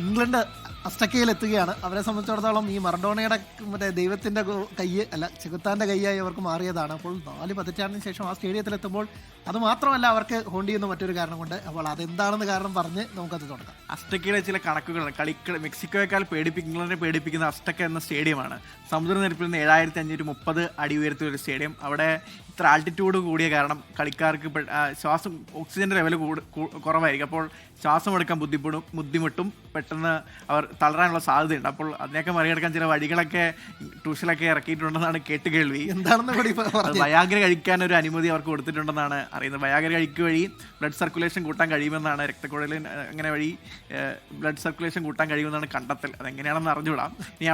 England അസ്റ്റക്കയിലെത്തുകയാണ്. അവരെ സംബന്ധിച്ചിടത്തോളം ഈ മറഡോണയുടെ മറ്റേ ദൈവത്തിൻ്റെ ചെകുത്താൻ്റെ കൈയായി അവർക്ക് മാറിയതാണ്. അപ്പോൾ 4 പതിറ്റാണ്ടിന് ശേഷം ആ സ്റ്റേഡിയത്തിലെത്തുമ്പോൾ അത് മാത്രമല്ല അവർക്ക് ഹോണ്ട് ചെയ്യുന്ന മറ്റൊരു കാരണം കൊണ്ട്. അപ്പോൾ അതെന്താണെന്ന് കാരണം പറഞ്ഞ് നമുക്കത് തുടങ്ങാം. അസ്റ്റക്കയിലെ ചില കണക്കുകൾ മെക്സിക്കോയേക്കാൾ ഇംഗ്ലണ്ടിനെ പേടിപ്പിക്കുന്ന അസ്റ്റക്ക എന്ന സ്റ്റേഡിയമാണ്. സമുദ്രനിരപ്പിൽ നിന്ന് 7530 അടി ഉയരത്തിലുള്ള ഒരു സ്റ്റേഡിയം. അവിടെ ഇത്ര ആൾട്ടിറ്റ്യൂഡ് കൂടിയ കാരണം കളിക്കാർക്ക് ശ്വാസം ഓക്സിജൻ്റെ ലെവൽ കുറവായിരിക്കും. അപ്പോൾ ശ്വാസം എടുക്കാൻ ബുദ്ധിമുട്ടും പെട്ടെന്ന് അവർ തളരാനുള്ള സാധ്യതയുണ്ട്. അപ്പോൾ അതിനൊക്കെ മറികടക്കാൻ ചില വഴികളൊക്കെ ട്യൂഷനൊക്കെ ഇറക്കിയിട്ടുണ്ടെന്നാണ് കേട്ടുകേൾവി. എന്താണെന്ന് വയാഗ്ര കഴിക്കാൻ ഒരു അനുമതി അവർക്ക് കൊടുത്തിട്ടുണ്ടെന്നാണ് അറിയുന്നത്. വയാഗ്ര കഴിക്കുക വഴി ബ്ലഡ് സർക്കുലേഷൻ കൂട്ടാൻ കഴിയുമെന്നാണ്, രക്തക്കുഴലിൽ അങ്ങനെ വഴി ബ്ലഡ് സർക്കുലേഷൻ കൂട്ടാൻ കഴിയുമെന്നാണ് കണ്ടെത്തൽ. അതെങ്ങനെയാണെന്ന് അറിഞ്ഞുവിടാം. ഇനി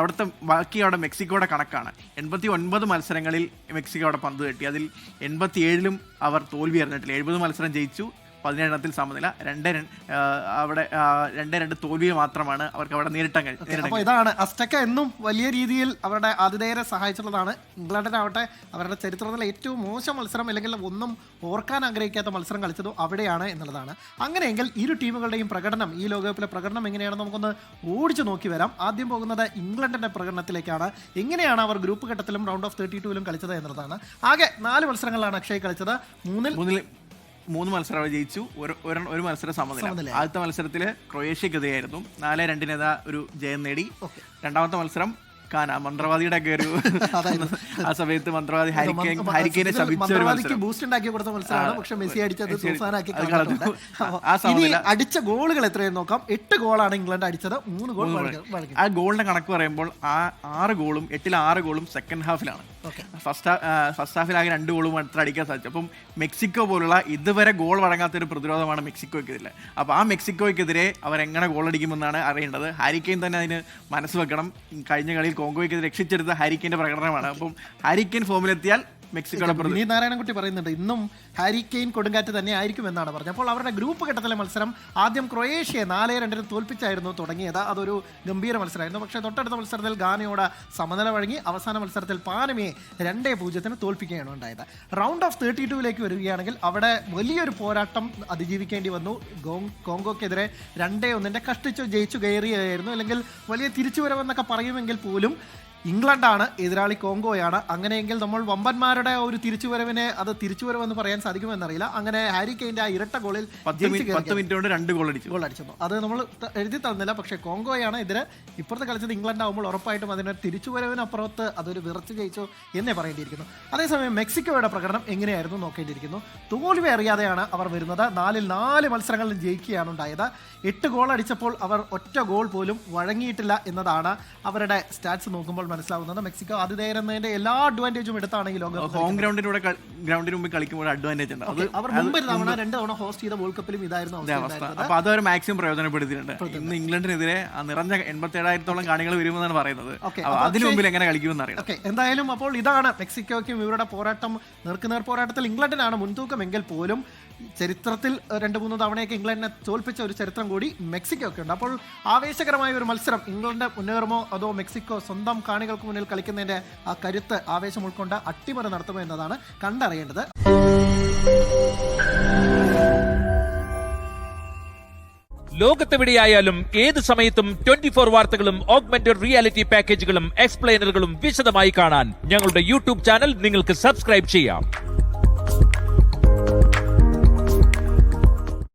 ബാക്കി അവിടെ മെക്സിക്കോയുടെ കണക്കാണ്. 89 മത്സരങ്ങളിൽ മെക്സിക്കോ അവിടെ പന്ത് തട്ടി. അതിൽ 87ലും അവർ തോൽവി അറിഞ്ഞിട്ടില്ല. 70 മത്സരം ജയിച്ചു, 17 സമനില, 2-2 തോൽവി മാത്രമാണ് അവർക്ക് അവിടെ നേരിട്ടാൻ കഴിയും. അപ്പോൾ ഇതാണ് അസ്റ്റക്ക എന്നും വലിയ രീതിയിൽ അവരുടെ ആതിഥേയരെ സഹായിച്ചിട്ടുള്ളതാണ്. ഇംഗ്ലണ്ടിനാവട്ടെ അവരുടെ ചരിത്രത്തിലെ ഏറ്റവും മോശം മത്സരം അല്ലെങ്കിൽ ഒന്നും ഓർക്കാൻ ആഗ്രഹിക്കാത്ത മത്സരം കളിച്ചതും അവിടെയാണ് എന്നുള്ളതാണ്. അങ്ങനെയെങ്കിൽ ഇരു ടീമുകളുടെയും പ്രകടനം, ഈ ലോകകപ്പിലെ പ്രകടനം എങ്ങനെയാണെന്ന് നമുക്കൊന്ന് ഓടിച്ചു നോക്കി വരാം. ആദ്യം പോകുന്നത് ഇംഗ്ലണ്ടിന്റെ പ്രകടനത്തിലേക്കാണ്. എങ്ങനെയാണ് അവർ ഗ്രൂപ്പ് ഘട്ടത്തിലും റൗണ്ട് ഓഫ് 32ലും കളിച്ചത് എന്നുള്ളതാണ്. ആകെ 4 മത്സരങ്ങളിലാണ് അക്ഷയ് കളിച്ചത്. 3 മത്സരം ജയിച്ചു, ഒരു മത്സരം സമനില. ആദ്യത്തെ മത്സരത്തിൽ ക്രൊയേഷ്യക്കെതിരെയായിരുന്നു. 4-2 ഒരു ജയം നേടി. രണ്ടാമത്തെ മത്സരം മന്ത്രവാദിയുടെ ഒക്കെ ഒരു ആ സമയത്ത് മന്ത്രവാദി ഹാരിക്കെയിനെ ശപിച്ച ഒരു അടിച്ച ഗോളുകൾ എത്രയെന്ന് നോക്കാം. 8 ഗോളാണ് ഇംഗ്ലണ്ട് അടിച്ചത്. 3 ഗോൾ. ആ ഗോളിന്റെ കണക്ക് പറയുമ്പോൾ 6 ഗോളും 8-ൽ 6 ഗോളും സെക്കൻഡ് ഹാഫിലാണ്. ഫസ്റ്റ് ഹാഫിലാകെ 2 ഗോളും മാത്രം അടിക്കാൻ സാധിച്ചു. അപ്പം മെക്സിക്കോ പോലുള്ള ഇതുവരെ ഗോൾ വഴങ്ങാത്തൊരു പ്രതിരോധമാണ് മെക്സിക്കോയ്ക്കെതിരെ. അപ്പോൾ ആ മെക്സിക്കോയ്ക്കെതിരെ അവരെങ്ങനെ ഗോളടിക്കുമെന്നാണ് അറിയേണ്ടത്. ഹാരിക്കെയിൻ തന്നെ അതിന് മനസ്സ് വെക്കണം. കഴിഞ്ഞ കളിയിൽ കോങ്കോയ്ക്കെതിരെ രക്ഷിച്ചെടുത്ത ഹാരിക്കെയിന്റെ പ്രകടനമാണ്. അപ്പം ഹാരിക്കെയിൻ ഫോമിലെത്തിയാൽ മെക്സിക്കോയുടെ വിനീത് നാരായണൻകുട്ടി പറയുന്നുണ്ട് ഇന്നും ഹാരിക്കെയിൻ കൊടുങ്കാറ്റ് തന്നെ ആയിരിക്കും എന്നാണ് പറഞ്ഞത്. അപ്പോൾ അവരുടെ ഗ്രൂപ്പ് ഘട്ടത്തിലെ മത്സരം ആദ്യം ക്രൊയേഷ്യയെ 4-2 തോൽപ്പിച്ചായിരുന്നു തുടങ്ങിയത്. അതൊരു ഗംഭീര മത്സരമായിരുന്നു. പക്ഷേ തൊട്ടടുത്ത മത്സരത്തിൽ ഗാനയോട് സമനില വഴങ്ങി. അവസാന മത്സരത്തിൽ പാനമയെ 2-0 തോൽപ്പിക്കുകയാണ് ഉണ്ടായത്. റൗണ്ട് ഓഫ് 32ലേക്ക് വരികയാണെങ്കിൽ അവിടെ വലിയൊരു പോരാട്ടം അതിജീവിക്കേണ്ടി വന്നു. കോങ്കോക്കെതിരെ 2-1 കഷ്ടിച്ചു ജയിച്ചു കയറിയായിരുന്നു. അല്ലെങ്കിൽ വലിയ തിരിച്ചുവരവെന്നൊക്കെ പറയുമെങ്കിൽ പോലും ഇംഗ്ലണ്ടാണ് എതിരാളി, കോങ്കോയാണ്. അങ്ങനെയെങ്കിൽ നമ്മൾ വമ്പന്മാരുടെ ഒരു തിരിച്ചുവരവിനെ അത് തിരിച്ചുവരവെന്ന് പറയാൻ സാധിക്കുമെന്നറിയില്ല. അങ്ങനെ ഹാരിക്കെയിന്റെ ആ ഇരട്ട ഗോളിൽ 10 മിനിറ്റ് കൊണ്ട് 2 ഗോൾ അടിച്ചു. അത് നമ്മൾ എഴുതി തന്നില്ല. പക്ഷേ കോങ്കോയാണ് എതിരെ. ഇപ്പുറത്ത് കളിച്ചത് ഇംഗ്ലണ്ട് ആകുമ്പോൾ ഉറപ്പായിട്ടും അതിന് തിരിച്ചുവരവിനപ്പുറത്ത് അതൊരു വിറച്ച് ജയിച്ചു എന്നേ പറയേണ്ടിയിരിക്കുന്നു. അതേസമയം മെക്സിക്കോയുടെ പ്രകടനം എങ്ങനെയായിരുന്നു നോക്കേണ്ടിയിരിക്കുന്നു. തോൽവി അറിയാതെയാണ് അവർ വരുന്നത്. 4-ൽ 4 മത്സരങ്ങളിലും ജയിക്കുകയാണ് ഉണ്ടായത്. 8 ഗോൾ അടിച്ചപ്പോൾ അവർ ഒറ്റ ഗോൾ പോലും വഴങ്ങിയിട്ടില്ല എന്നതാണ് അവരുടെ സ്റ്റാറ്റ്സ് നോക്കുമ്പോൾ മനസ്സിലാവുന്നത്. മെക്സിക്കോ ആതിഥേയരെന്നതിന്റെ എല്ലാ അഡ്വാൻറ്റേജും എടുത്താണ് ഈ ലോകം. ഹോം ഗ്രൗണ്ടിന് മുമ്പിൽ കളിക്കുമ്പോൾ അഡ്വാൻറ്റേജ് ഉണ്ട്. അവർ മുമ്പ് 2 തവണ ഹോസ്റ്റ് ചെയ്ത വേൾഡ് കപ്പിലും ഇതായിരുന്നു അവസ്ഥ. അപ്പൊ അത് അവർ മാക്സിമം പ്രയോജനപ്പെടുത്തിയിട്ടുണ്ട്. ഇന്ന് ഇംഗ്ലണ്ടിനെതിരെ നിറഞ്ഞ 87,000-ഓളം കാണികൾ വരുമെന്നാണ് പറയുന്നത്. അതിനു മുമ്പിൽ എങ്ങനെ കളിക്കുമെന്ന് അറിയാം. എന്തായാലും അപ്പോൾ ഇതാണ് മെക്സിക്കോയ്ക്കും ഇവരുടെ പോരാട്ടം. നേർക്കുനേർ പോരാട്ടത്തിൽ ഇംഗ്ലണ്ടിനാണ് മുൻതൂക്കമെങ്കിൽ പോലും ചരിത്രത്തിൽ 2-3 തവണയൊക്കെ ഇംഗ്ലണ്ടിനെ തോൽപ്പിച്ച ഒരു ചരിത്രം കൂടി മെക്സിക്കോയ്ക്ക് ഉണ്ട്. അപ്പോൾ ആവേശകരമായ ഒരു മത്സരം ഇംഗ്ലണ്ട് മുന്നേറുമോ അതോ മെക്സിക്കോ സ്വന്തം കാണികൾക്ക് മുന്നിൽ കളിക്കുന്നതിന്റെ ആ കരുത്ത് ആവേശം ഉൾക്കൊണ്ട് അട്ടിമറി നടത്തുമോ എന്നതാണ് കണ്ടറിയേണ്ടത്. ലോകത്തെവിടെയായാലും ഏത് സമയത്തും 24 വാർത്തകളും ഓഗ്മെന്റഡ് റിയാലിറ്റി പാക്കേജുകളും എക്സ്പ്ലെയിനറുകളും വിശദമായി കാണാൻ ഞങ്ങളുടെ യൂട്യൂബ് ചാനൽ നിങ്ങൾക്ക് സബ്സ്ക്രൈബ് ചെയ്യാം.